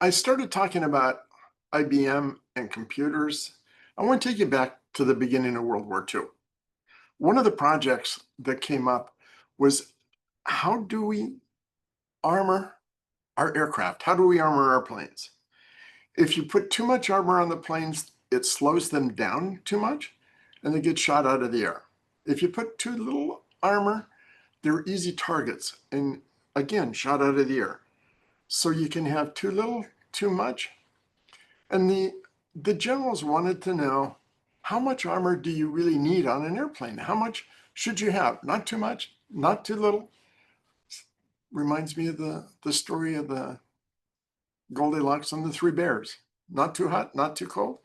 I started talking about IBM and computers. I want to take you back to the beginning of World War II. One of the projects that came up was, how do we armor our aircraft? How do we armor our planes? If you put too much armor on the planes, it slows them down too much and they get shot out of the air. If you put too little armor, they're easy targets and again, shot out of the air. So you can have too little, too much. And the generals wanted to know, how much armor do you really need on an airplane? How much should you have? Not too much, not too little. Reminds me of the story of the Goldilocks and the Three Bears. Not too hot, not too cold,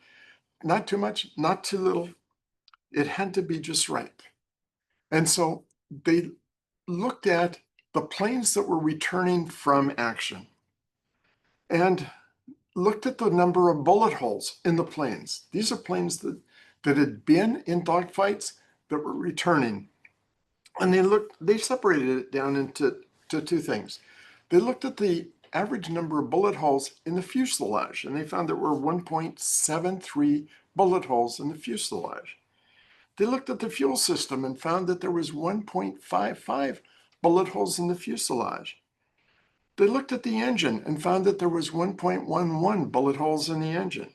not too much, not too little. It had to be just right. And so they looked at the planes that were returning from action and looked at the number of bullet holes in the planes. These are planes that had been in dogfights that were returning. And they separated it down into two things. They looked at the average number of bullet holes in the fuselage, and they found there were 1.73 bullet holes in the fuselage. They looked at the fuel system and found that there was 1.55 bullet holes in the fuselage. They looked at the engine and found that there was 1.11 bullet holes in the engine.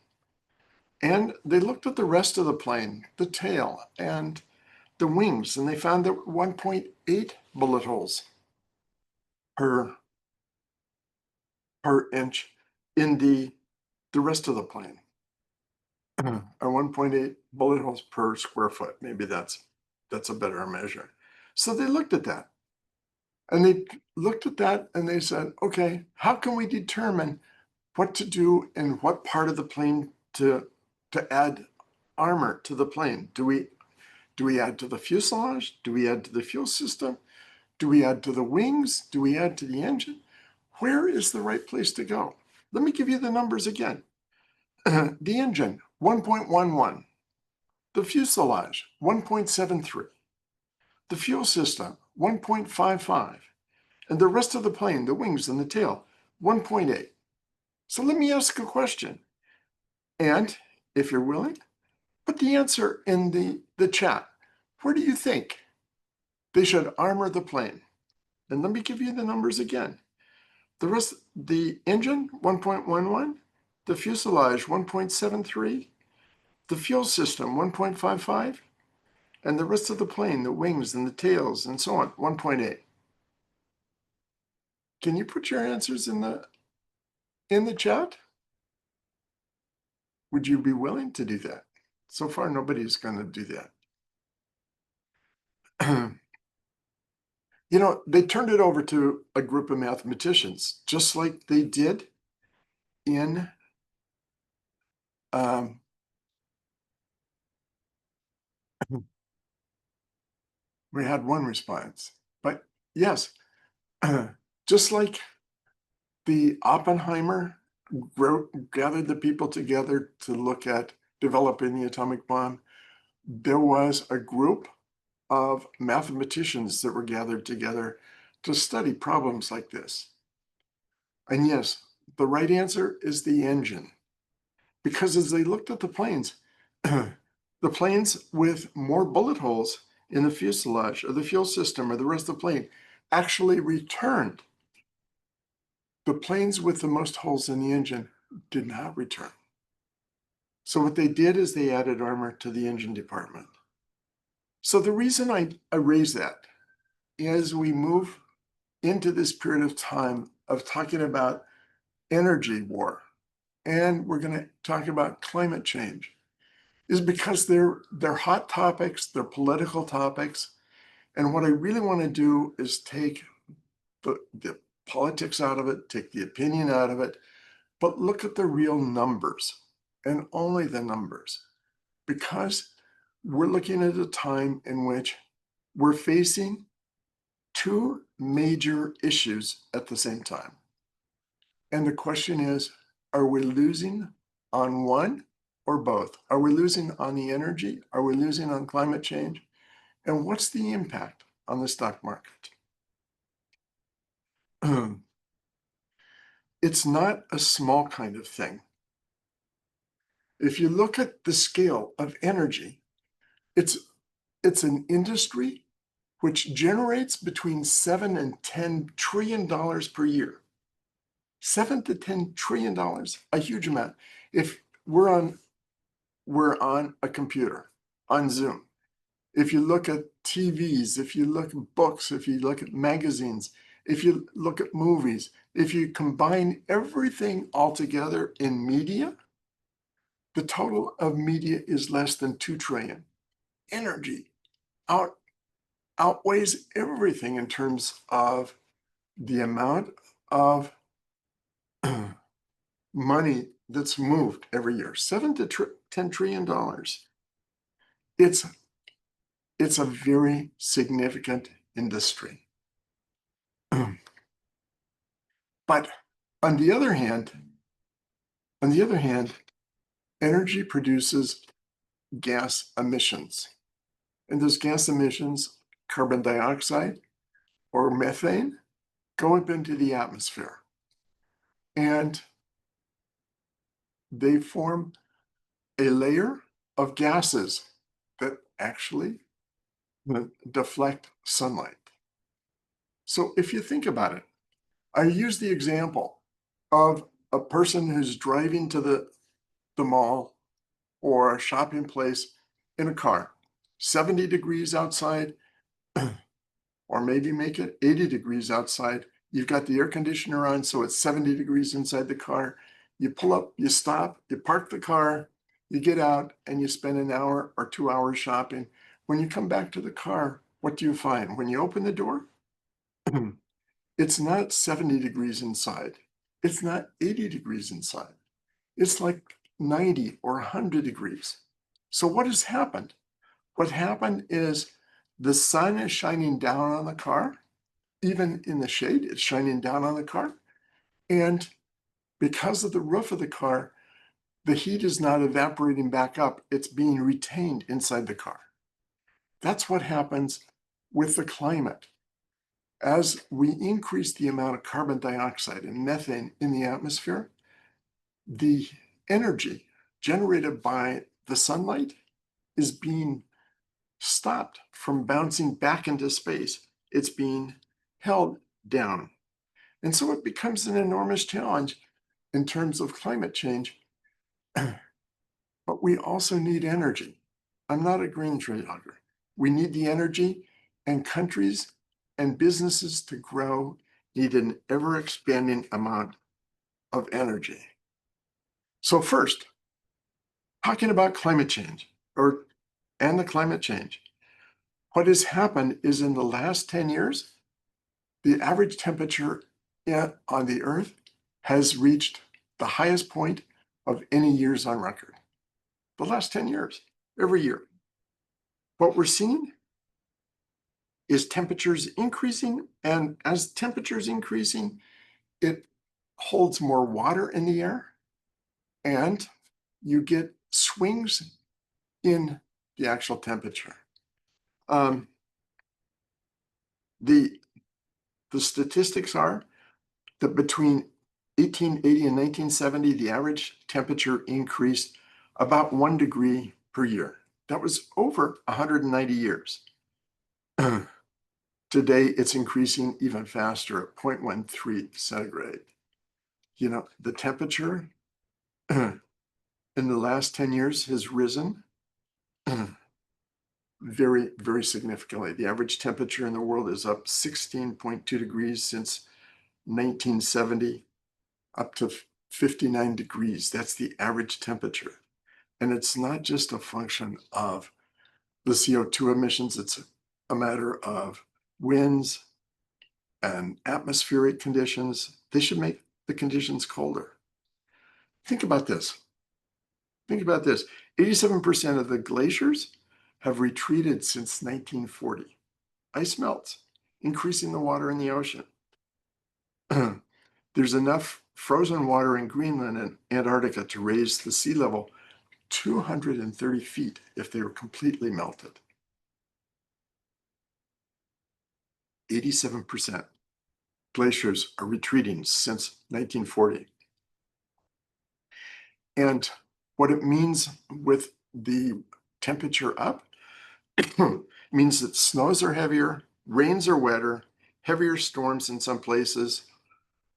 And they looked at the rest of the plane, the tail and the wings, and they found that 1.8 bullet holes per inch in the rest of the plane, or 1.8 bullet holes per square foot. Maybe that's a better measure. So they looked at that. And they looked at that and they said, okay, how can we determine what to do in what part of the plane to add armor to the plane? Do we add to the fuselage? Do we add to the fuel system? Do we add to the wings? Do we add to the engine? Where is the right place to go? Let me give you the numbers again. The engine, 1.11. The fuselage, 1.73. The fuel system, 1.55. And the rest of the plane, the wings and the tail, 1.8. So let me ask a question. And if you're willing, put the answer in the chat. Where do you think they should armor the plane? And let me give you the numbers again. The engine, 1.11, the fuselage, 1.73, the fuel system, 1.55, and the rest of the plane, the wings and the tails and so on, 1.8. Can you put your answers in the chat? Would you be willing to do that? So far, nobody's going to do that. You know, they turned it over to a group of mathematicians, just like they did in we had one response, but yes, just like the Oppenheimer gathered the people together to look at developing the atomic bomb, there was a group of mathematicians that were gathered together to study problems like this. And yes, the right answer is the engine. Because as they looked at the planes, the planes with more bullet holes in the fuselage or the fuel system or the rest of the plane actually returned. The planes with the most holes in the engine did not return. So what they did is they added armor to the engine department. So the reason I raise that is we move into this period of time of talking about energy war, and we're going to talk about climate change, is because they're hot topics, they're political topics, and what I really want to do is take the politics out of it, take the opinion out of it, but look at the real numbers and only the numbers, because we're looking at a time in which we're facing two major issues at the same time. And the question is, are we losing on one or both? Are we losing on the energy? Are we losing on climate change? And what's the impact on the stock market? it's not a small kind of thing. If you look at the scale of energy, it's it's an industry which generates between 7 and 10 trillion dollars per year. 7 to 10 trillion dollars, a huge amount. If we're on a computer, on Zoom. If you look at TVs, if you look at books, if you look at magazines, if you look at movies, if you combine everything all together in media, the total of media is less than 2 trillion. Energy out, outweighs everything in terms of the amount of money that's moved every year. 7 to 10 trillion dollars. It's it's a very significant industry. But on the other hand, on the other hand, energy produces gas emissions. And those gas emissions, carbon dioxide or methane, go up into the atmosphere. And they form a layer of gases that actually deflect sunlight. So if you think about it, I use the example of a person who's driving to the mall or a shopping place in a car, 70 degrees outside, or maybe make it 80 degrees outside. You've got the air conditioner on, so it's 70 degrees inside the car. You pull up, you stop, you park the car, you get out, and you spend an hour or 2 hours shopping. When you come back to the car, what do you find? When you open the door, it's not 70 degrees inside. It's not 80 degrees inside. It's like 90 or 100 degrees. So what has happened? What happened is the sun is shining down on the car, even in the shade, it's shining down on the car. And because of the roof of the car, the heat is not evaporating back up, it's being retained inside the car. That's what happens with the climate. As we increase the amount of carbon dioxide and methane in the atmosphere, the energy generated by the sunlight is being stopped from bouncing back into space. It's being held down. And so it becomes an enormous challenge in terms of climate change. But we also need energy. I'm not a green trade hugger. We need the energy, and countries and businesses to grow need an ever expanding amount of energy. So first, talking about climate change and the climate change, what has happened is in the last 10 years, the average temperature on the Earth has reached the highest point of any years on record. The last 10 years, every year. What we're seeing is temperatures increasing, and as temperatures increasing, it holds more water in the air, and you get swings in the actual temperature. The statistics are that between 1880 and 1970, the average temperature increased about 1 degree per year. That was over 190 years. Today, it's increasing even faster at 0.13 centigrade. You know, the temperature in the last 10 years has risen very, very significantly. The average temperature in the world is up 16.2 degrees since 1970, up to 59 degrees. That's the average temperature. And it's not just a function of the CO2 emissions, it's a matter of winds and atmospheric conditions. They should make the conditions colder. Think about this. Think about this. 87% of the glaciers have retreated since 1940. Ice melts, increasing the water in the ocean. There's enough frozen water in Greenland and Antarctica to raise the sea level 230 feet if they were completely melted. 87%. glaciers are retreating since 1940. And what it means with the temperature up means that snows are heavier, rains are wetter, heavier storms in some places,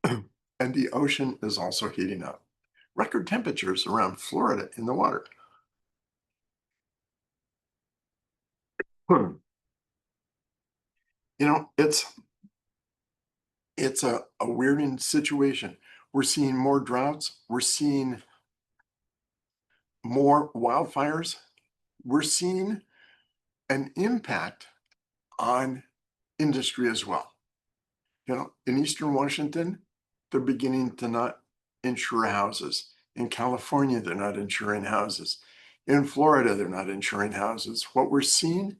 and the ocean is also heating up. Record temperatures around Florida in the water. Hmm. You know, it's a weirding situation. We're seeing more droughts, we're seeing more wildfires, we're seeing an impact on industry as well. You know, in Eastern Washington, they're beginning to not insure houses. In California, they're not insuring houses. In Florida, they're not insuring houses. What we're seeing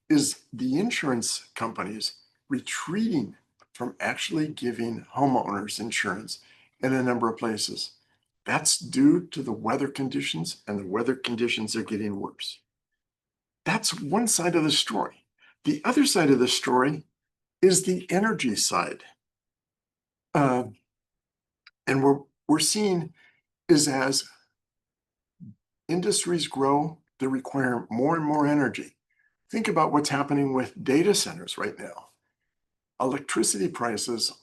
is the insurance companies retreating from actually giving homeowners insurance in a number of places. That's due to the weather conditions, and the weather conditions are getting worse. That's one side of the story. The other side of the story is the energy side. Uh, and we're seeing is as industries grow, they require more and more energy. Think about what's happening with data centers right now. Electricity prices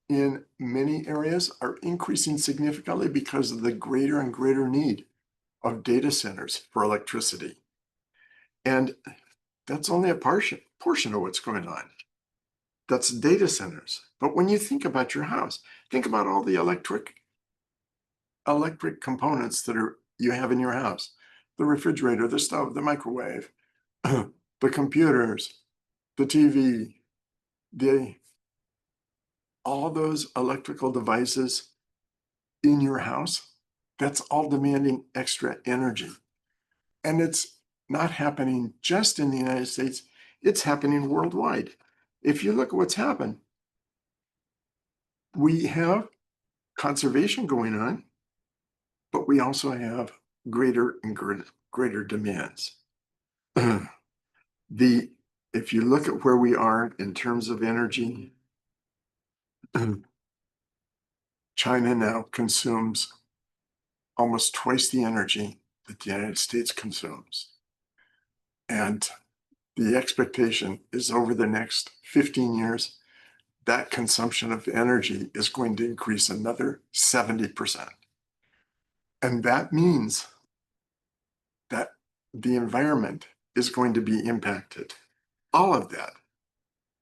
in many areas are increasing significantly because of the greater and greater need of data centers for electricity. And that's only a portion of what's going on. That's data centers. But when you think about your house, think about all the electric components that you have in your house: the refrigerator, the stove, the microwave, the computers, the TV, the all those electrical devices in your house. That's all demanding extra energy. And it's not happening just in the United States, it's happening worldwide. If you look at what's happened, we have conservation going on, but we also have greater and greater demands. the if you look at where we are in terms of energy, China now consumes almost twice the energy that the United States consumes. And the expectation is over the next 15 years, that consumption of energy is going to increase another 70%. And that means that the environment is going to be impacted. All of that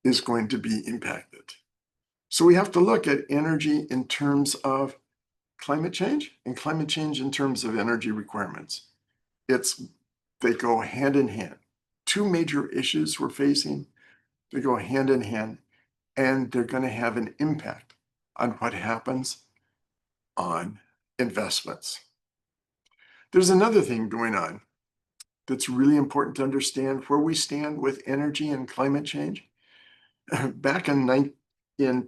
is going to be impacted. So we have to look at energy in terms of climate change and climate change in terms of energy requirements. They go hand in hand. Two major issues we're facing, they go hand in hand, and they're going to have an impact on what happens on investments. There's another thing going on that's really important to understand where we stand with energy and climate change. Back in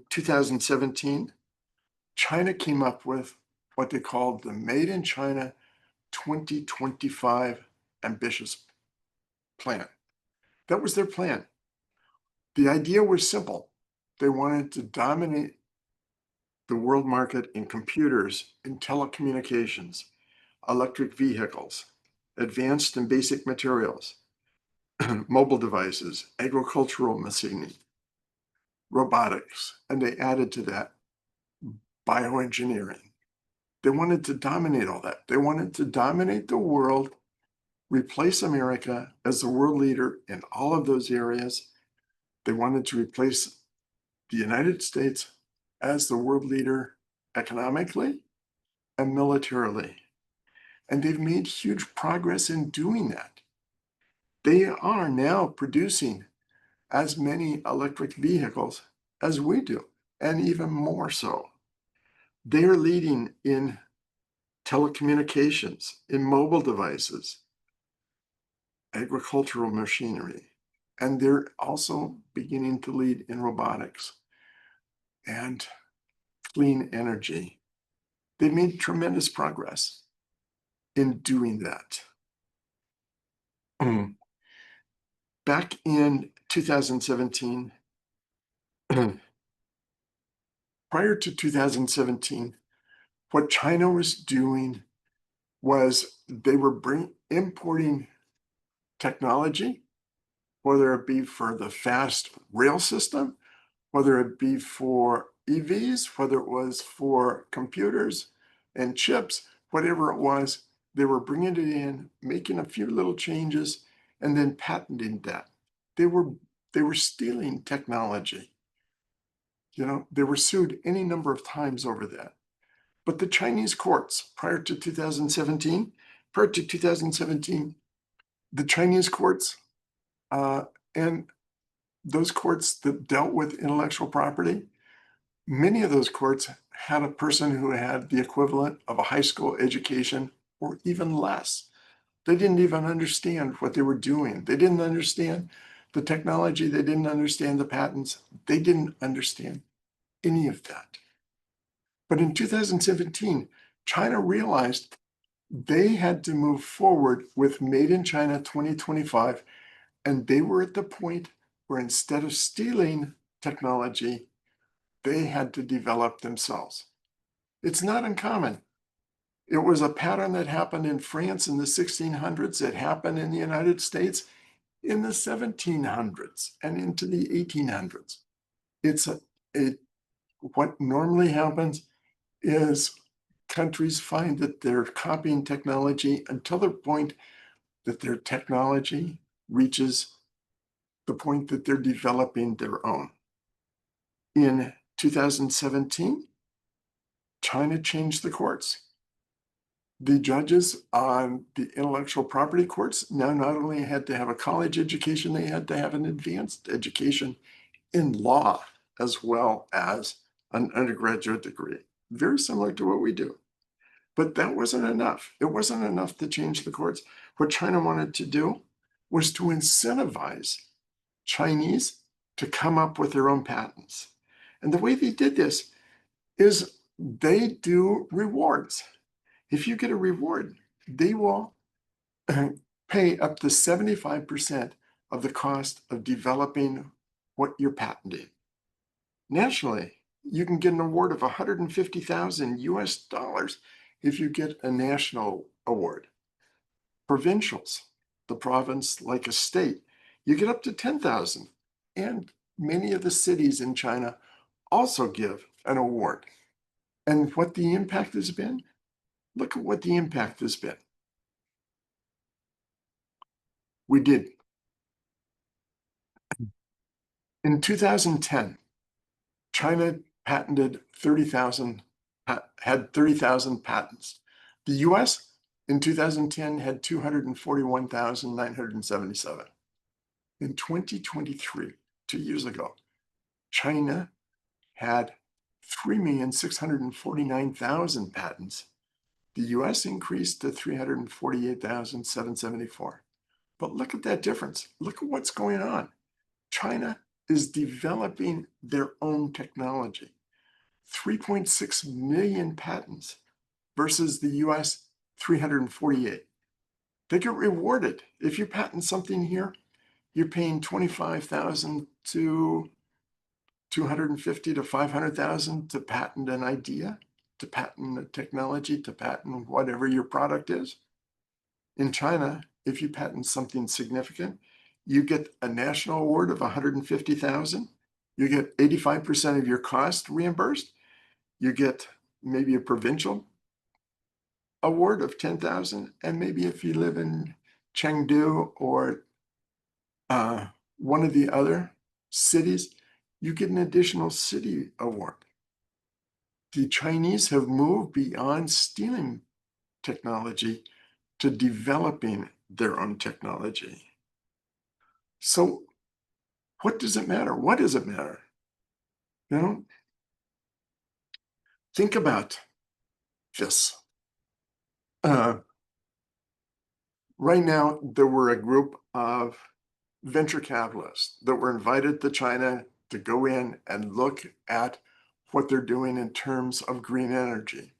2017, China came up with what they called the Made in China 2025 ambitious plan. That was their plan. The idea was simple. They wanted to dominate the world market in computers, in telecommunications, electric vehicles, advanced and basic materials, mobile devices, agricultural machinery, robotics, and they added to that bioengineering. They wanted to dominate all that. They wanted to dominate the world, replace America as the world leader in all of those areas. They wanted to replace the United States as the world leader economically and militarily. And they've made huge progress in doing that. They are now producing as many electric vehicles as we do, and even more so. They're leading in telecommunications, in mobile devices, agricultural machinery, and they're also beginning to lead in robotics and clean energy. They've made tremendous progress in doing that. Back in 2017, prior to 2017, what China was doing was they were importing technology, whether it be for the fast rail system, whether it be for EVs, whether it was for computers and chips, whatever it was, they were bringing it in, making a few little changes, and then patenting that. They were they were stealing technology. They were sued any number of times over that. But the Chinese courts, prior to 2017, the Chinese courts and those courts that dealt with intellectual property, many of those courts had a person who had the equivalent of a high school education or even less. They didn't even understand what they were doing. They didn't understand the technology. They didn't understand the patents. They didn't understand any of that. But in 2017, China realized they had to move forward with Made in China 2025, and they were at the point where instead of stealing technology, they had to develop themselves. It's not uncommon. It was a pattern that happened in France in the 1600s. It happened in the United States in the 1700s and into the 1800s. What normally happens is countries find that they're copying technology until the point that their technology reaches the point that they're developing their own. In 2017, China changed the courts. The judges on the intellectual property courts now not only had to have a college education, they had to have an advanced education in law as well as an undergraduate degree. Very similar to what we do. But that wasn't enough. It wasn't enough to change the courts. What China wanted to do was to incentivize Chinese to come up with their own patents. And the way they did this is they do rewards. If you get a reward, they will pay up to 75% of the cost of developing what you're patenting. Nationally, you can get an award of 150,000 US dollars if you get a national award. Provincials, the province like a state, you get up to 10,000. And many of the cities in China also give an award. And what the impact has been? Look at what the impact has been. We did. In 2010, China patented 30,000, had 30,000 patents. The US in 2010 had 241,977. In 2023, 2 years ago, China had 3,649,000 patents. The US increased to 348,774. But look at that difference. Look at what's going on. China is developing their own technology. 3.6 million patents versus the US 348. They get rewarded. If you patent something here, you're paying 25,000 to 250 to 500,000 to patent an idea, to patent a technology, to patent whatever your product is. In China, if you patent something significant, you get a national award of 150,000. You get 85% of your cost reimbursed. You get maybe a provincial award of 10,000. And maybe if you live in Chengdu or one of the other cities, you get an additional city award. The Chinese have moved beyond stealing technology to developing their own technology. So what does it matter? What does it matter? Think about this. Right now, there were a group of venture capitalists that were invited to China to go in and look at what they're doing in terms of green energy,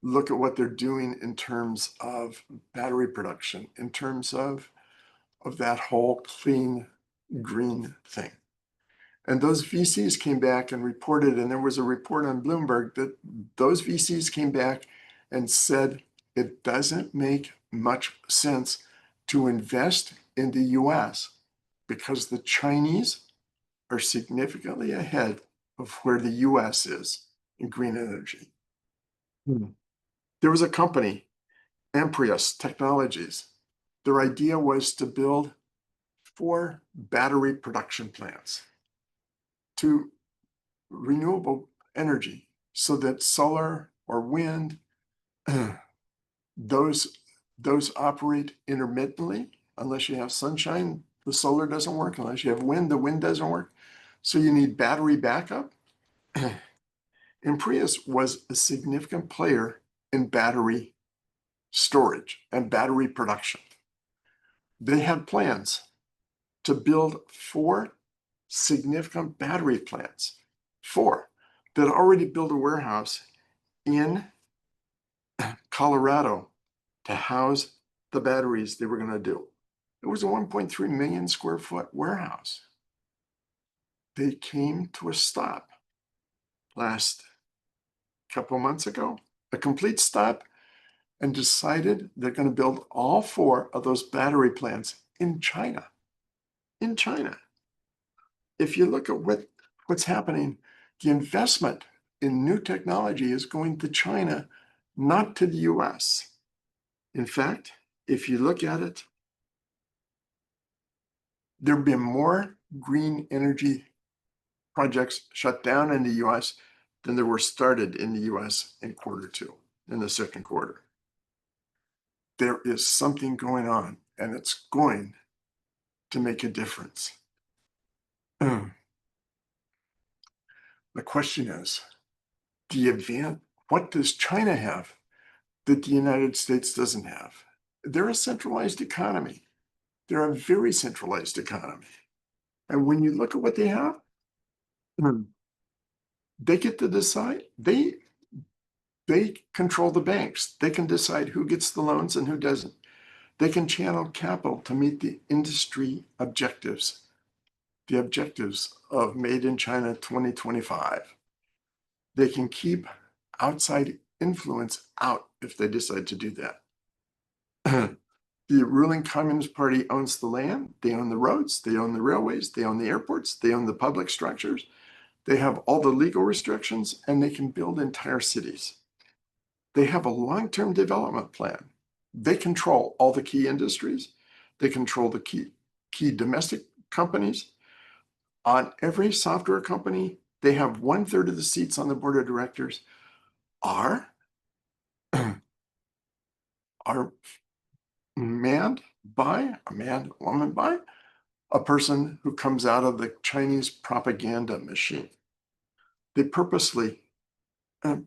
look at what they're doing in terms of battery production, in terms of that whole clean green thing. And those VCs came back and reported, and there was a report on Bloomberg that those VCs came back and said it doesn't make much sense to invest in the US because the Chinese are significantly ahead of where the US is in green energy. There was a company, Amprius Technologies. Their idea was to build 4 battery production plants to renewable energy so that solar or wind, those operate intermittently. Unless you have sunshine, the solar doesn't work. Unless you have wind, the wind doesn't work. So you need battery backup. And Prius was a significant player in battery storage and battery production. They had plans to build 4 significant battery plants, 4 that already built a warehouse in Colorado to house the batteries they were going to do. It was a 1.3 million square foot warehouse. They came to a stop last couple months ago, a complete stop, and decided they're going to build all 4 of those battery plants in China. In China. If you look at what's happening, the investment in new technology is going to China, not to the US. In fact, if you look at it, there have been more green energy projects shut down in the US than there were started in the US in Q2, in the second quarter. There is something going on, and it's going to make a difference. The question is, what does China have that the United States doesn't have? They're a centralized economy. They're a very centralized economy. And when you look at what they have, they get to decide. They control the banks. They can decide who gets the loans and who doesn't. They can channel capital to meet the industry objectives, the objectives of Made in China 2025. They can keep outside influence out if they decide to do that. The ruling Communist Party owns the land, they own the roads, they own the railways, they own the airports, they own the public structures, they have all the legal restrictions, and they can build entire cities. They have a long-term development plan. They control all the key industries. They control the key domestic companies. On every software company, they have 1/3 of the seats on the board of directors are manned by a man, woman, by a person who comes out of the Chinese propaganda machine. They purposely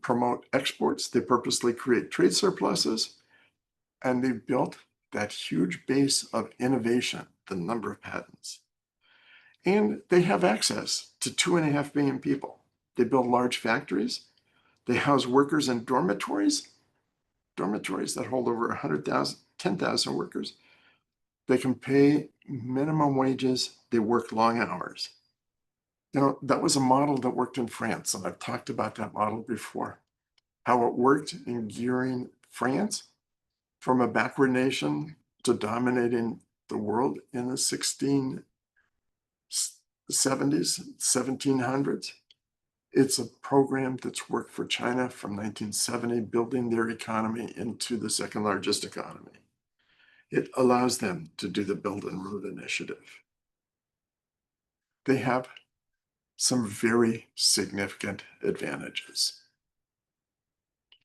promote exports, they purposely create trade surpluses, and they've built that huge base of innovation, the number of patents. And they have access to 2.5 billion people. They build large factories. They house workers in dormitories that hold over 100,000, 10,000 workers. They can pay minimum wages. They work long hours. You know, that was a model that worked in France, and I've talked about that model before. How it worked in gearing France from a backward nation to dominating the world in the 1670s, 1700s. It's a program that's worked for China from 1970, building their economy into the second largest economy. It allows them to do the Belt and Road Initiative. They have some very significant advantages.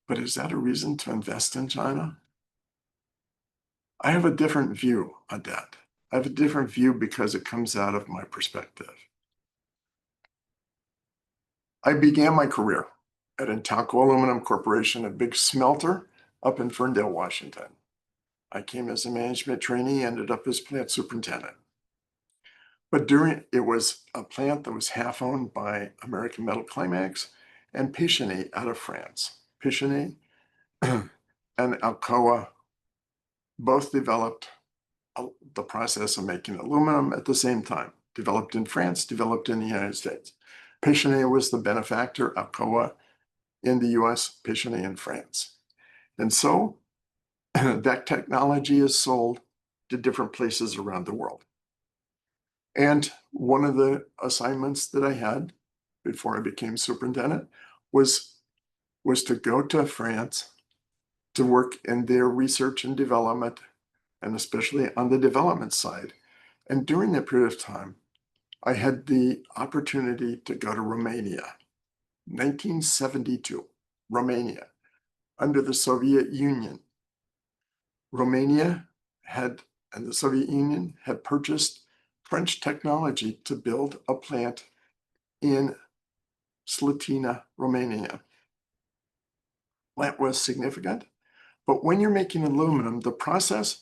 But is that a reason to invest in China? I have a different view on that. I have a different view because it comes out of my perspective. I began my career at Intalco Aluminum Corporation, a big smelter up in Ferndale, Washington. I came as a management trainee, ended up as plant superintendent. But it was a plant that was half owned by American Metal Climax and Péchiney out of France. Péchiney and Alcoa both developed the process of making aluminum at the same time. developed in France, developed in the United States. Pétionnet was the benefactor, Alcoa in the US, Pétionnet in France. And so that technology is sold to different places around the world. And one of the assignments that I had before I became superintendent was to go to France to work in their research and development, and especially on the development side. And during that period of time, I had the opportunity to go to Romania, 1972, Romania, under the Soviet Union. Romania had, and the Soviet Union had purchased French technology to build a plant in Slatina, Romania. Plant was significant, but when you're making aluminum, the process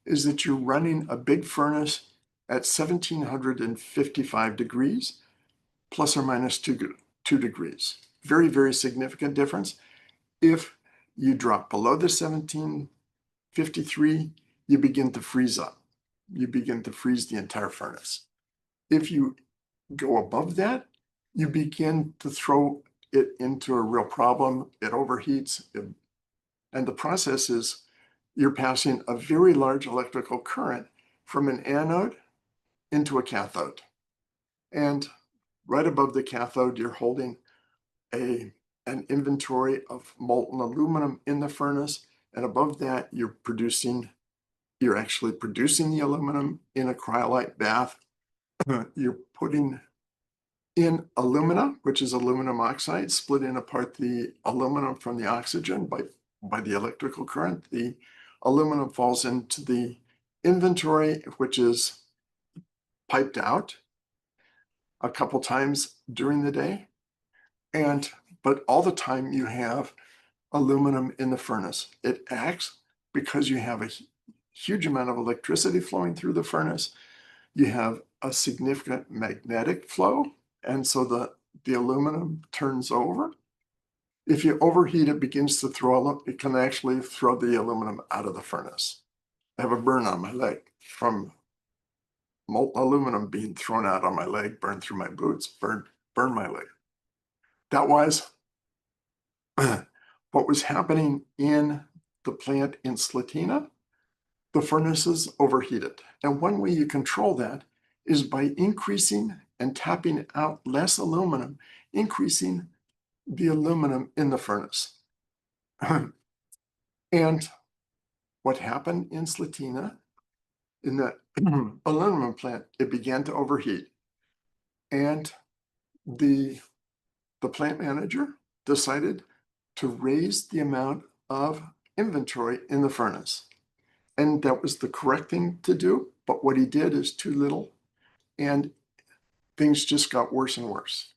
is that you're running a big furnace at 1755 degrees, plus or minus 2 degrees. Very, very significant difference. If you drop below the 1753, you begin to freeze up. You begin to freeze the entire furnace. If you go above that, you begin to throw it into a real problem. It overheats, and the process is you're passing a very large electrical current from an anode into a cathode. And right above the cathode, you're holding an inventory of molten aluminum in the furnace. And above that, you're actually producing the aluminum in a cryolite bath. You're putting in alumina, which is aluminum oxide, splitting apart the aluminum from the oxygen by the electrical current. The aluminum falls into the inventory, which is piped out a couple times during the day. But all the time you have aluminum in the furnace. It acts because you have a huge amount of electricity flowing through the furnace. You have a significant magnetic flow, and so the aluminum turns over. If you overheat, it begins to it can actually throw the aluminum out of the furnace. I have a burn on my leg from molten aluminum being thrown out on my leg, burned through my boots, burned my leg. That was what was happening in the plant in Slatina. The furnaces overheated. And one way you control that is by increasing and tapping out less aluminum, increasing the aluminum in the furnace. And what happened in Slatina, in the aluminum plant, it began to overheat. And the plant manager decided to raise the amount of inventory in the furnace. And that was the correct thing to do. But what he did is too little, and things just got worse and worse.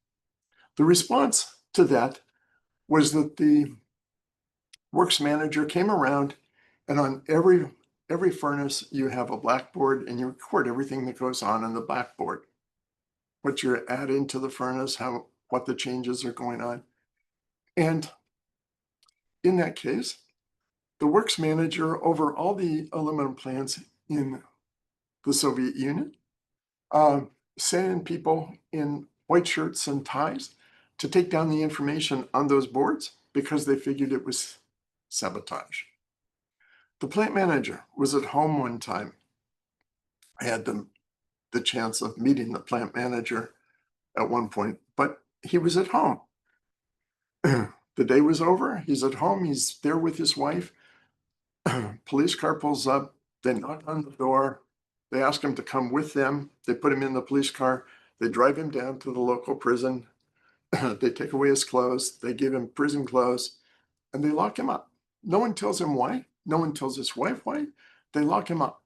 The response to that was that the works manager came around, and on every furnace, you have a blackboard, and you record everything that goes on in the blackboard, what you're adding to the furnace, what the changes are going on. And in that case, the works manager over all the aluminum plants in the Soviet Union sent in people in white shirts and ties to take down the information on those boards because they figured it was sabotage. The plant manager was at home one time. I had the chance of meeting the plant manager at one point, but he was at home. The day was over. He's at home. He's there with his wife. Police car pulls up. They knock on the door. They ask him to come with them. They put him in the police car. They drive him down to the local prison. They take away his clothes. They give him prison clothes, and they lock him up. No one tells him why. No one tells his wife why. They lock him up.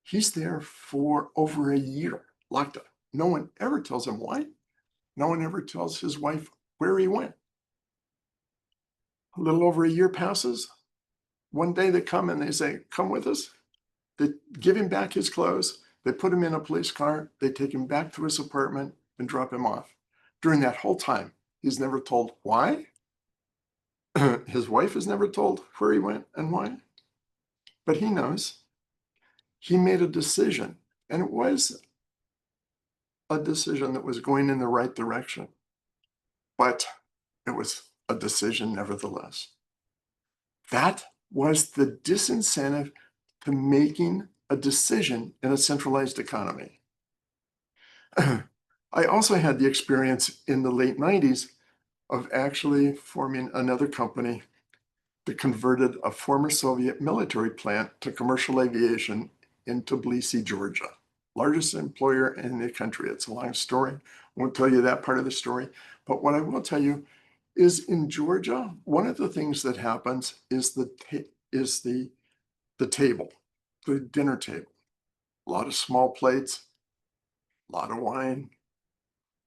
He's there for over a year, locked up. No one ever tells him why. No one ever tells his wife where he went. A little over a year passes. One day they come and they say, come with us. They give him back his clothes. They put him in a police car. They take him back to his apartment and drop him off. During that whole time, he's never told why. His wife is never told where he went and why. But he knows. He made a decision, and it was a decision that was going in the right direction, but it was a decision nevertheless. That was the disincentive to making a decision in a centralized economy. I also had the experience in the late 90s of actually forming another company that converted a former Soviet military plant to commercial aviation in Tbilisi, Georgia. Largest employer in the country. It's a long story. Won't tell you that part of the story. But what I will tell you is in Georgia, one of the things that happens is the table, the dinner table. A lot of small plates, a lot of wine.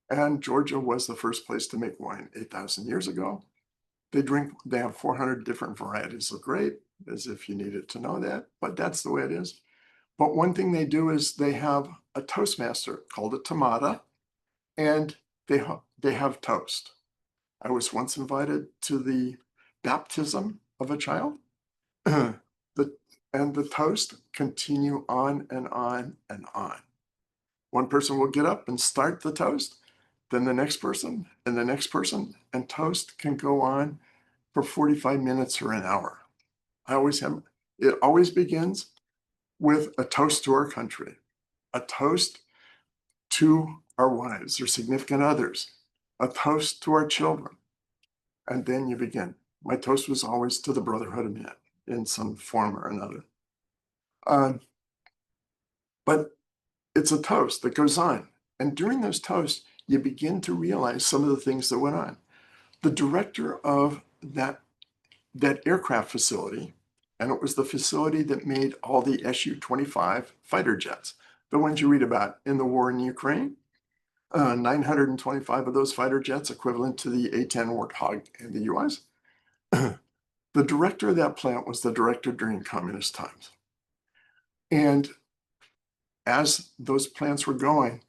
And Georgia was the first place to make wine 8,000 years ago. They have 400 different varieties of grape, as if you needed to know that, but that's the way it is. But one thing they do is they have a toastmaster called a tamada, and they have toast. I was once invited to the baptism of a child. And the toast continue on and on and on. One person will get up and start the toast, then the next person, and the next person, and toast can go on for 45 minutes or an hour. It always begins with a toast to our country, a toast to our wives or significant others, a toast to our children. And then you begin. My toast was always to the brotherhood of man in some form or another. But it's a toast that goes on. And during those toasts, you begin to realize some of the things that went on. The director of that aircraft facility, and it was the facility that made all the Su-25 fighter jets, the ones you read about in the war in Ukraine. 925 of those fighter jets, equivalent to the A-10 Warthog in the US. The director of that plant was the director during communist times. And as those plants were going,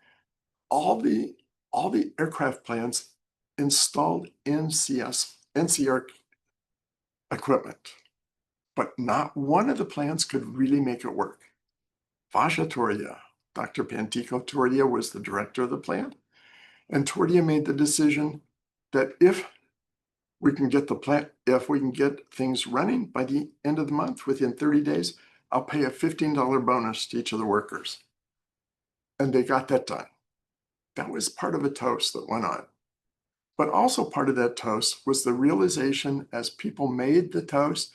all the aircraft plants installed NCR equipment, but not one of the plants could really make it work. Vasha Tordia, Dr. Pantico Tordia was the director of the plant, and Tordia made the decision that if we can get things running by the end of the month, within 30 days, I'll pay a $15 bonus to each of the workers. And they got that done. That was part of a toast that went on. But also part of that toast was the realization as people made the toast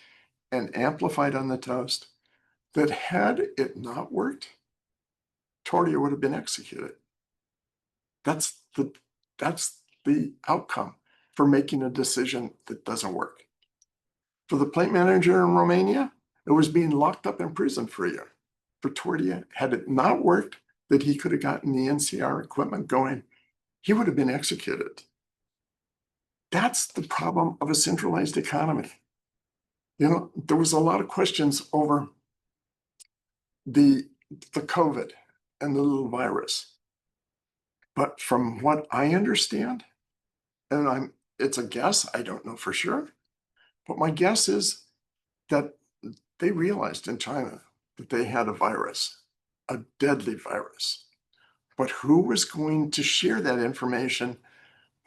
and amplified on the toast that had it not worked, Tordia would have been executed. That's the outcome for making a decision that doesn't work. For the plant manager in Romania, it was being locked up in prison for a year. For Tordia, had it not worked that he could have gotten the NCR equipment going, he would have been executed. That's the problem of a centralized economy. There was a lot of questions over the COVID and the little virus. But from what I understand, and it's a guess, I don't know for sure, but my guess is that they realized in China that they had a virus, a deadly virus. But who was going to share that information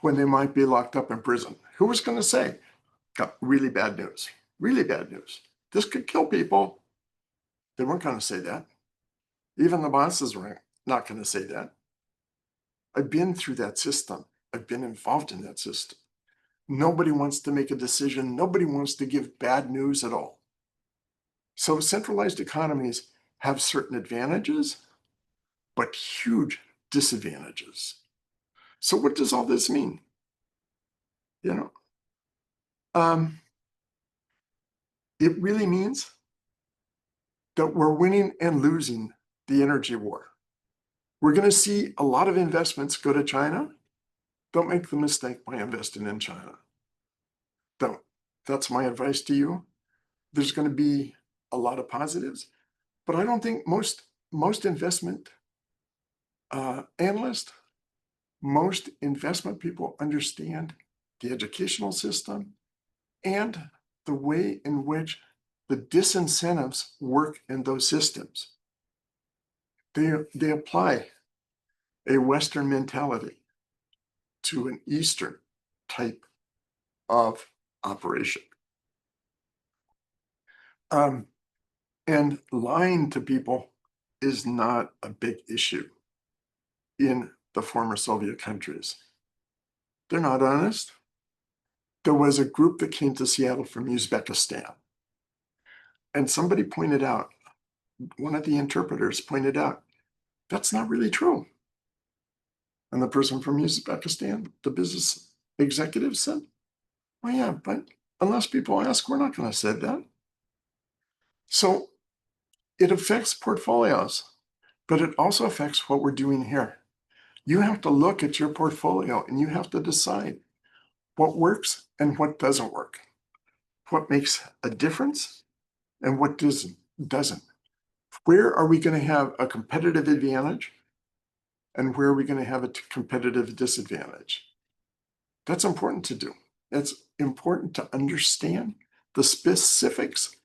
when they might be locked up in prison? Who was going to say, got really bad news, really bad news. This could kill people. They weren't going to say that. Even the bosses were not going to say that. I've been through that system. I've been involved in that system. Nobody wants to make a decision. Nobody wants to give bad news at all. So centralized economies have certain advantages, but huge disadvantages. So what does all this mean? It really means that we're winning and losing the energy war. We're going to see a lot of investments go to China. Don't make the mistake by investing in China. Don't. That's my advice to you. There's going to be a lot of positives, but I don't think most investment analysts, most investment people understand the educational system and the way in which the disincentives work in those systems. They apply a Western mentality to an Eastern type of operation. And lying to people is not a big issue in the former Soviet countries. They're not honest. There was a group that came to Seattle from Uzbekistan, and somebody pointed out, one of the interpreters pointed out, that's not really true. And the person from Uzbekistan, the business executive, said, well, yeah, but unless people ask, we're not going to say that. So it affects portfolios, but it also affects what we're doing here. You have to look at your portfolio and you have to decide what works and what doesn't work, what makes a difference and what doesn't. Where are we going to have a competitive advantage and where are we going to have a competitive disadvantage? That's important to do. It's important to understand the specifics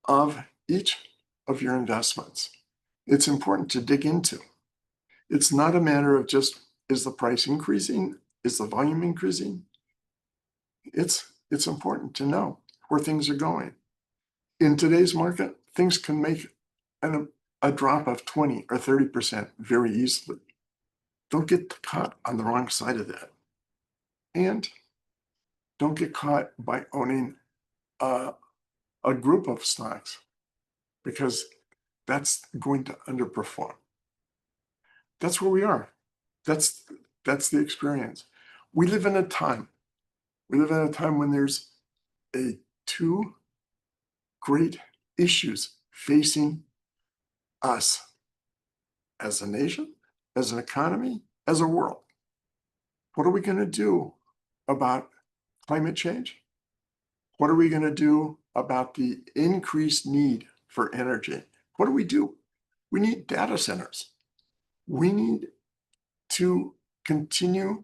of each of your investments. It's important to dig into. It's not a matter of just, is the price increasing? Is the volume increasing? It's important to know where things are going. In today's market, things can make a drop of 20 or 30% very easily. Don't get caught on the wrong side of that. And don't get caught by owning a group of stocks, because that's going to underperform. That's where we are. That's the experience. We live in a time when there's two great issues facing us as a nation, as an economy, as a world. What are we going to do about climate change? What are we going to do about the increased need for energy? What do? We need data centers. We need to continue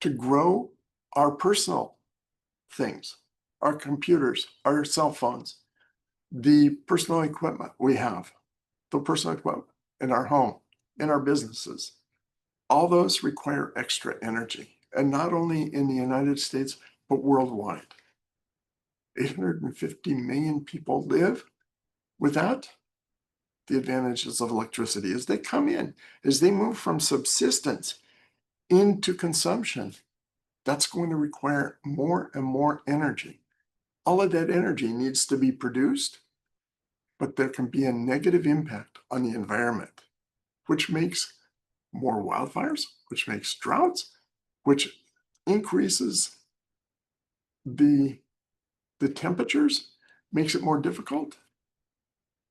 to grow our personal things, our computers, our cell phones, the personal equipment we have, the personal equipment in our home, in our businesses. All those require extra energy, and not only in the United States, but worldwide. 850 million people live without the advantages of electricity. As they come in, as they move from subsistence into consumption, that's going to require more and more energy. All of that energy needs to be produced, but there can be a negative impact on the environment, which makes more wildfires, which makes droughts, which increases the temperatures, makes it more difficult.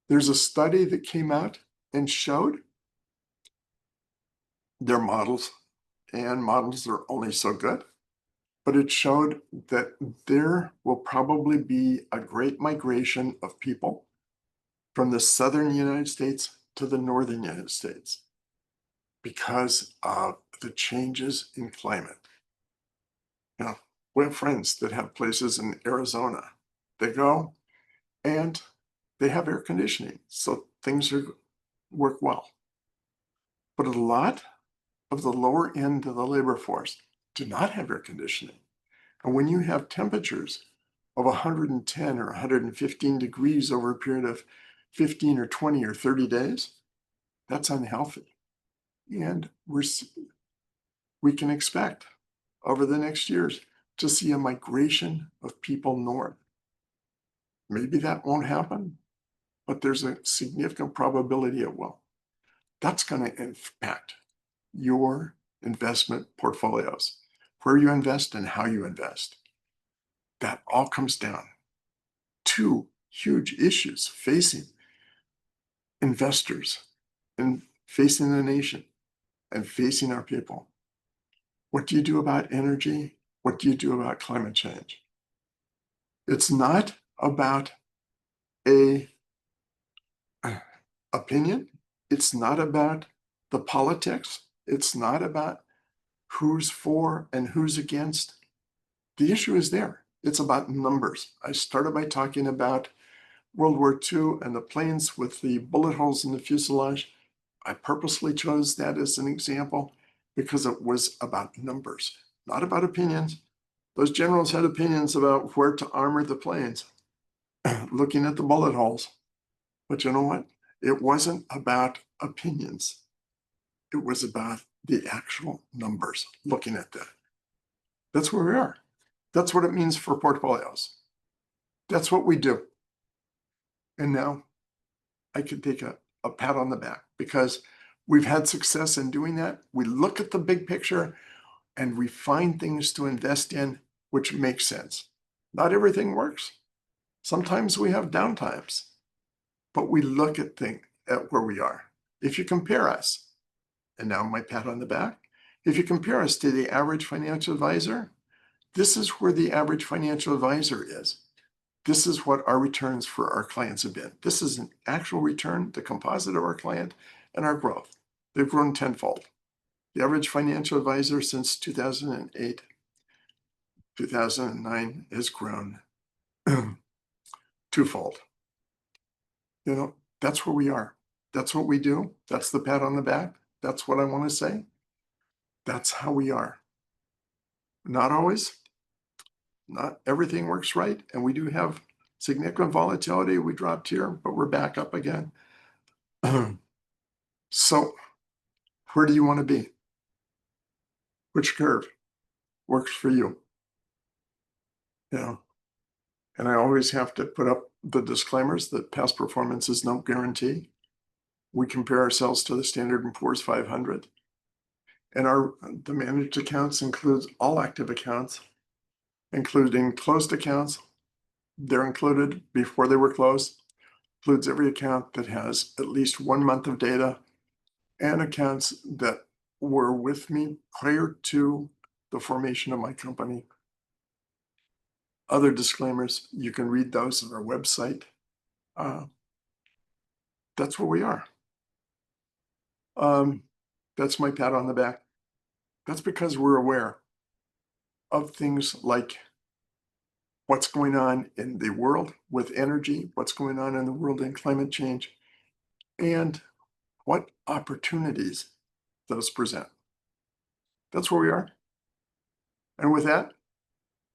There's a study that came out and showed their models, and models are only so good, but it showed that there will probably be a great migration of people from the southern United States to the northern United States because of the changes in climate. You know, we have friends that have places in Arizona. They go and they have air conditioning, so things work well. But a lot of the lower end of the labor force do not have air conditioning. And when you have temperatures of 110 or 115 degrees over a period of 15 or 20 or 30 days, that's unhealthy. And we can expect over the next years to see a migration of people north. Maybe that won't happen, but there's a significant probability it will. That's going to impact your investment portfolios, where you invest and how you invest. That all comes down to huge issues facing investors and facing the nation and facing our people. What do you do about energy? What do you do about climate change? It's not about a opinion. It's not about the politics. It's not about who's for and who's against. The issue is there. It's about numbers. I started by talking about World War II and the planes with the bullet holes in the fuselage. I purposely chose that as an example because it was about numbers, not about opinions. Those generals had opinions about where to armor the planes, looking at the bullet holes. But you know what? It wasn't about opinions. It was about the actual numbers, looking at that. That's where we are. That's what it means for portfolios. That's what we do. And now I can take a pat on the back because we've had success in doing that. We look at the big picture and we find things to invest in which make sense. Not everything works. Sometimes we have downtimes, but we look at things at where we are. If you compare us, and now my pat on the back, if you compare us to the average financial advisor, this is where the average financial advisor is. This is what our returns for our clients have been. This is an actual return, the composite of our client and our growth. They've grown tenfold. The average financial advisor since 2008, 2009 has grown twofold. You know, that's where we are. That's what we do. That's the pat on the back. That's what I want to say. That's how we are. Not always, not everything works right. And we do have significant volatility. We dropped here, but we're back up again. So where do you want to be? Which curve works for you? You know, and I always have to put up the disclaimers that past performance is no guarantee. We compare ourselves to the Standard & Poor's 500. And the managed accounts includes all active accounts, including closed accounts. They're included before they were closed. Includes every account that has at least 1 month of data and accounts that were with me prior to the formation of my company. Other disclaimers, you can read those on our website. That's where we are. That's my pat on the back. That's because we're aware of things like what's going on in the world with energy, what's going on in the world in climate change, and what opportunities those present. That's where we are. And with that,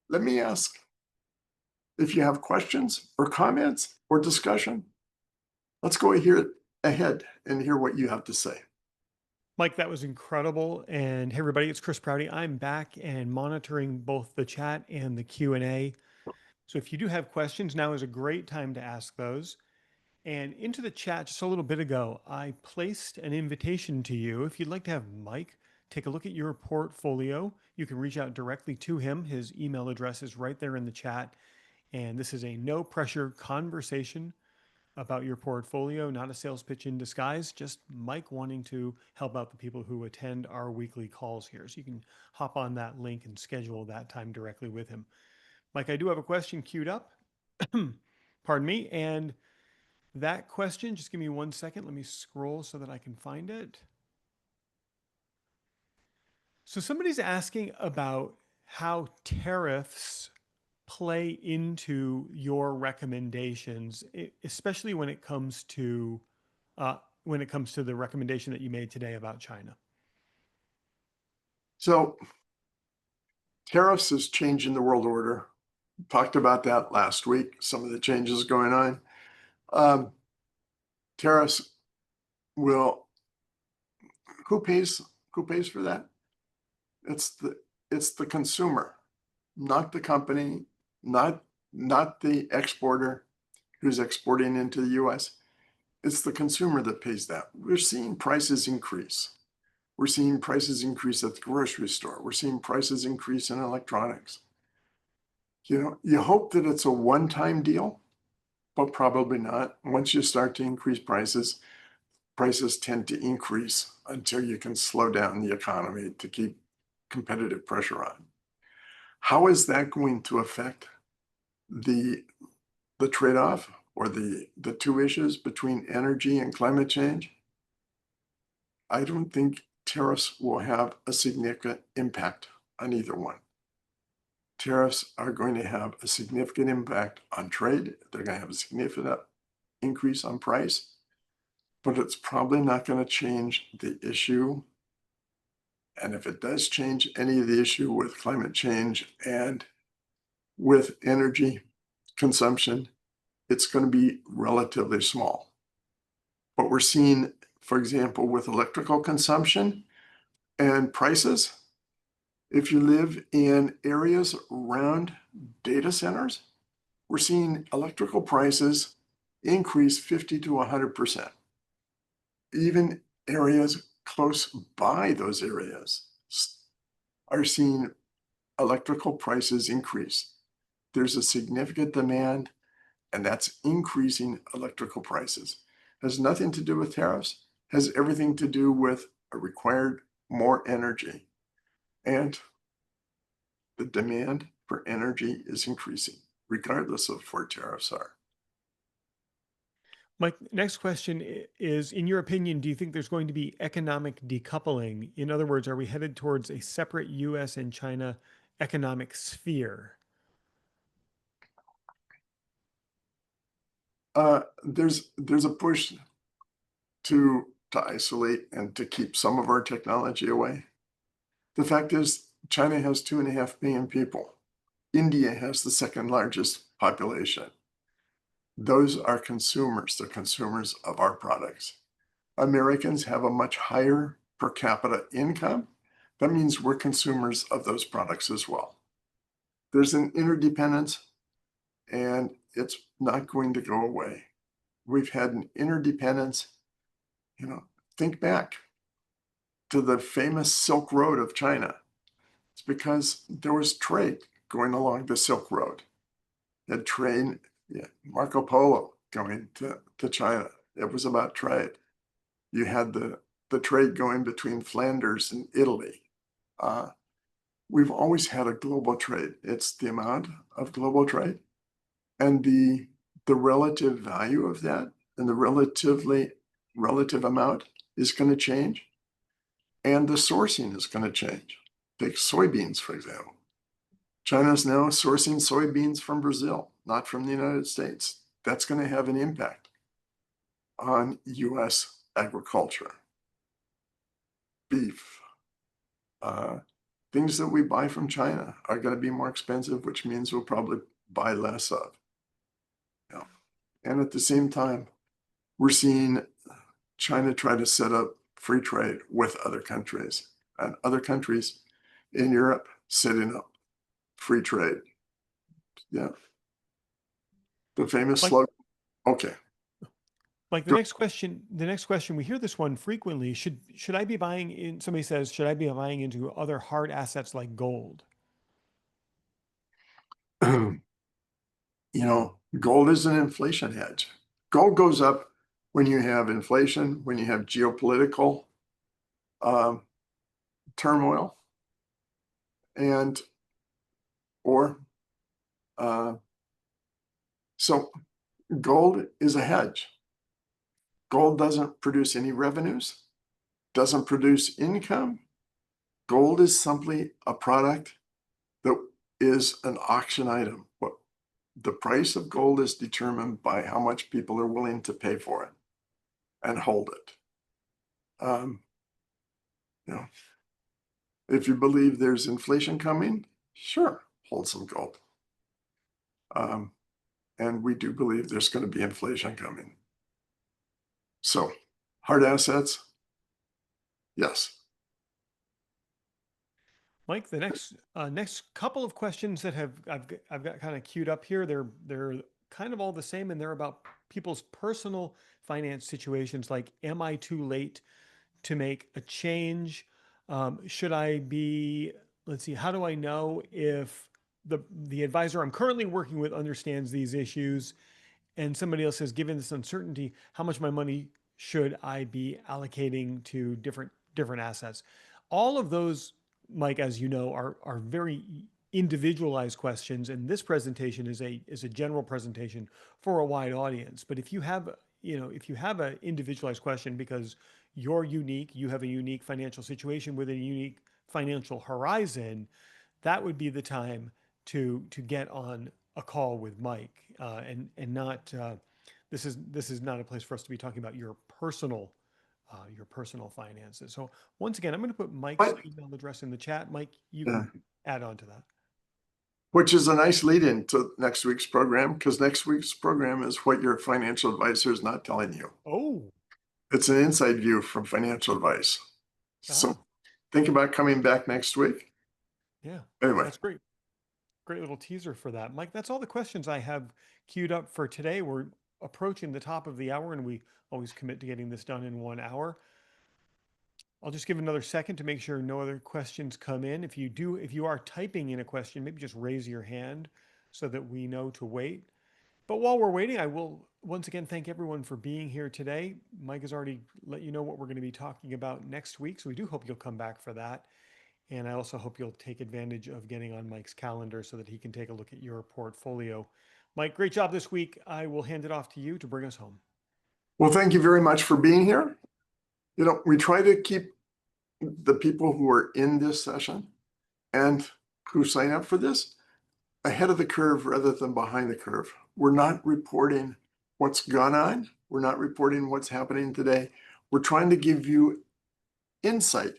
let me ask if you have questions or comments or discussion. Let's go ahead and hear what you have to say. Mike, that was incredible. And hey, everybody, it's Chris Prouty. I'm back and monitoring both the chat and the Q&A. So if you do have questions, now is a great time to ask those. And into the chat just a little bit ago, I placed an invitation to you. If you'd like to have Mike take a look at your portfolio, you can reach out directly to him. His email address is right there in the chat. And this is a no pressure conversation about your portfolio, not a sales pitch in disguise, just Mike wanting to help out the people who attend our weekly calls here. So you can hop on that link and schedule that time directly with him. Mike, I do have a question queued up. Pardon me. And that question, just give me 1 second. Let me scroll so that I can find it. So somebody's asking about how tariffs play into your recommendations, especially when it comes to the recommendation that you made today about China. So tariffs is changing the world order. Talked about that last week, some of the changes going on. Tariffs will, who pays for that? It's the consumer, not the company, not the exporter who's exporting into the US. It's the consumer that pays that. We're seeing prices increase. We're seeing prices increase at the grocery store. We're seeing prices increase in electronics. You know, you hope that it's a one-time deal, but probably not. Once you start to increase prices, prices tend to increase until you can slow down the economy to keep competitive pressure on. How is that going to affect the trade-off or the two issues between energy and climate change? I don't think tariffs will have a significant impact on either one. Tariffs are going to have a significant impact on trade. They're going to have a significant increase on price, but it's probably not going to change the issue And if it does change any of the issue with climate change and with energy consumption, it's going to be relatively small. What we're seeing, for example, with electrical consumption and prices, if you live in areas around data centers, we're seeing electrical prices increase 50 to 100%. Even areas close by those areas are seeing electrical prices increase. There's a significant demand, and that's increasing electrical prices. Has nothing to do with tariffs, has everything to do with a required more energy. And the demand for energy is increasing, regardless of where tariffs are. My next question is, in your opinion, do you think there's going to be economic decoupling? In other words, are we headed towards a separate US and China economic sphere? There's a push to isolate and to keep some of our technology away. The fact is, China has 2.5 billion people. India has the second largest population. Those are consumers, they're consumers of our products. Americans have a much higher per capita income. That means we're consumers of those products as well. There's an interdependence, and it's not going to go away. We've had an interdependence, think back to the famous Silk Road of China. It's because there was trade going along the Silk Road. Had trade, Marco Polo going to China. It was about trade. You had the trade going between Flanders and Italy. We've always had a global trade. It's the amount of global trade and the relative value of that and the relative amount is going to change. And the sourcing is going to change. Take soybeans, for example. China's now sourcing soybeans from Brazil, not from the United States. That's going to have an impact on US agriculture. Beef. Things that we buy from China are going to be more expensive, which means we'll probably buy less of. And at the same time, we're seeing China try to set up free trade with other countries, and other countries in Europe setting up free trade. Yeah. The famous Like, slogan. Okay. like the next question, we hear this one frequently. Should I be buying in, somebody says, should I be buying into other hard assets like gold? Gold is an inflation hedge. Gold goes up when you have inflation, when you have geopolitical um, turmoil, and or so gold is a hedge. Gold doesn't produce any revenues, doesn't produce income. Gold is simply a product that is an auction item. What the price of gold is determined by how much people are willing to pay for it and hold it. Um, you know, if you believe there's inflation coming, sure, hold some gold. And we do believe there's going to be inflation coming. So, hard assets, yes. Mike, the next couple of questions that I've got kind of queued up here, they're kind of all the same, and they're about people's personal finance situations. Like, am I too late to make a change? Should I be? Let's see. How do I know if the advisor I'm currently working with understands these issues? And somebody else says, given this uncertainty, how much of my money should I be allocating to different assets? All of those, Mike, as you know, are very individualized questions, and this presentation is a general presentation for a wide audience. But if you have an individualized question because you're unique, you have a unique financial situation with a unique financial horizon, that would be the time to get on a call with Mike, and not this is not a place for us to be talking about your personal your personal finances. So once again, I'm going to put Mike's But, email address in the chat. Mike, you yeah, can add on to that. which is a nice lead in to next week's program, because next week's program is what your financial advisor is not telling you. Oh, It's an inside view from financial advice. So ah, think about coming back next week. yeah, Anyway, that's great. Great little teaser for that. Mike, that's all the questions I have queued up for today. We're approaching the top of the hour and we always commit to getting this done in 1 hour. I'll just give another second to make sure no other questions come in. If you are typing in a question, maybe just raise your hand so that we know to wait. But while we're waiting, I will once again thank everyone for being here today. Mike has already let you know what we're going to be talking about next week, so we do hope you'll come back for that. And I also hope you'll take advantage of getting on Mike's calendar so that he can take a look at your portfolio. Mike, great job this week. I will hand it off to you to bring us home. well, thank you very much for being here. We try to keep the people who are in this session and who sign up for this ahead of the curve rather than behind the curve. We're not reporting what's gone on. We're not reporting what's happening today. We're trying to give you insight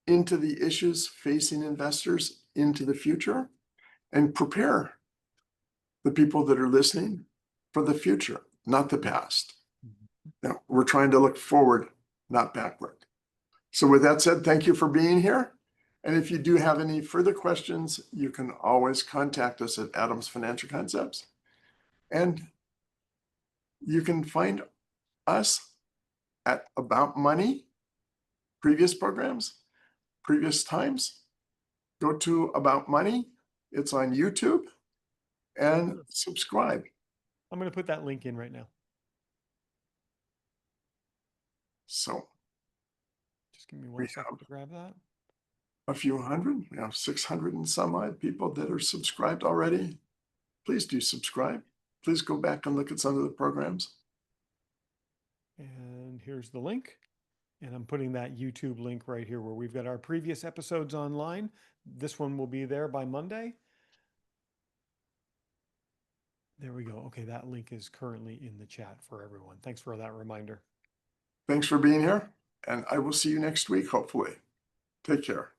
into the issues facing investors into the future and prepare the people that are listening for the future, not the past. Now, we're trying to look forward, not backward. So with that said, thank you for being here. And if you do have any further questions, you can always contact us at Adams Financial Concepts. And you can find us at About Money, previous programs, previous times. Go to About Money. It's on YouTube and subscribe. I'm going to put that link in right now. So Just give me we one second have to grab that. a few hundred, we have 600 and some odd people that are subscribed already. Please do subscribe. Please go back and look at some of the programs. And here's the link. And I'm putting that YouTube link right here where we've got our previous episodes online. This one will be there by Monday. There we go. Okay, that link is currently in the chat for everyone. Thanks for that reminder. Thanks for being here, and I will see you next week, hopefully. Take care.